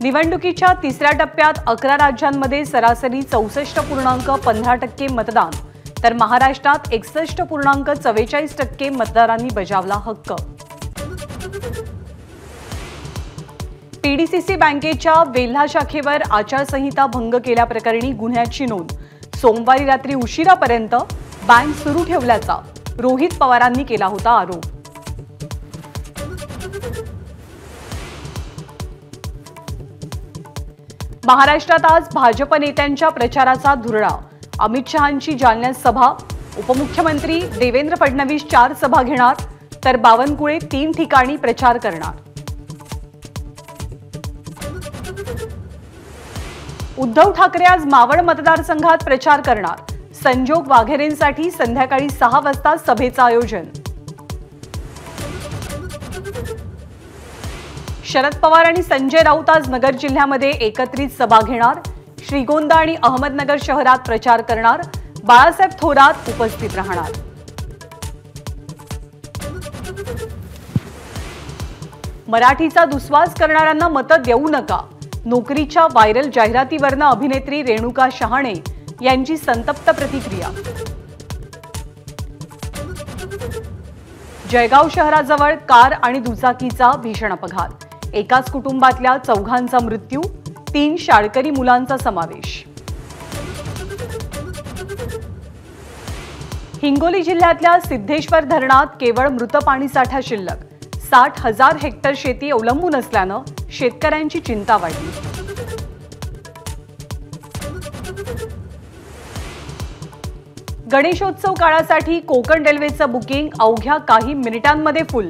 निवडणुकीच्या तिसऱ्या टप्प्यात 11 राज्यांमध्ये सरासरी 64.15% मतदान, तर महाराष्ट्रात 61.44% मतदारांनी बजावला हक्क। पीडीसीसी बँकेच्या वेल्हा शाखेवर आचारसंहिता भंग केल्याप्रकरणी गुन्ह्याची नोंद। सोमवारी रात्री उशिरापर्यंत बँक सुरू ठेवल्याचा रोहित पवारांनी केला होता आरोप। महाराष्ट्रात आज भाजप नेत्यांच्या प्रचाराचा धुरळा। अमित शहांची जालन्यात सभा, उपमुख्यमंत्री देवेंद्र फडणवीस 4 सभा घेणार, तर बावनकुळे 3 ठिकाणी प्रचार करणार। उद्धव ठाकरे आज मावळ मतदारसंघात प्रचार करणार। संजोग वाघेरेंसाठी संध्याकाळी 6 वाजता सभेचं आयोजन। शरद पवार आणि संजय राऊत आज नगर जिल्ह्यामध्ये एकत्रित सभा घेणार। श्रीगोंदा आणि अहमदनगर शहरात प्रचार करणार। बाळासाहेब थोरात उपस्थित राहणार। मराठीचा दुस्वास करणाऱ्यांना मतं देऊ नका, नोकरीच्या व्हायरल जाहिरातीवरनं अभिनेत्री रेणुका शहाणे यांची संतप्त प्रतिक्रिया। जळगाव शहराजवळ कार आणि दुचाकीचा भीषण अपघात, एकाच कुटुंबातल्या 4घांचा मृत्यू, 3 शाळकरी मुलांचा समावेश। हिंगोली जिल्ह्यातल्या सिद्धेश्वर धरणात केवळ मृत पाणीसाठा शिल्लक। 60,000 हेक्टर शेती अवलंबून असल्यानं शेतकऱ्यांची चिंता वाढली। गणेशोत्सव काळासाठी कोकण रेल्वेचं बुकिंग अवघ्या काही मिनिटांमध्ये फुल,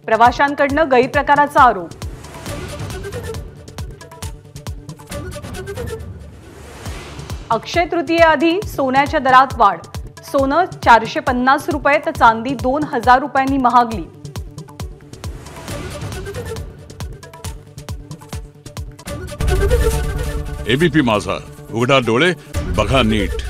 प्रवाशांकडनं गैरप्रकाराचा आरोप। अक्षय तृतीयेआधी सोन्याच्या दरात वाढ, सोनं 450 रुपये तर चांदी 2000 रुपयांनी महागली। एबीपी माझा, उघडा डोळे बघा नीट।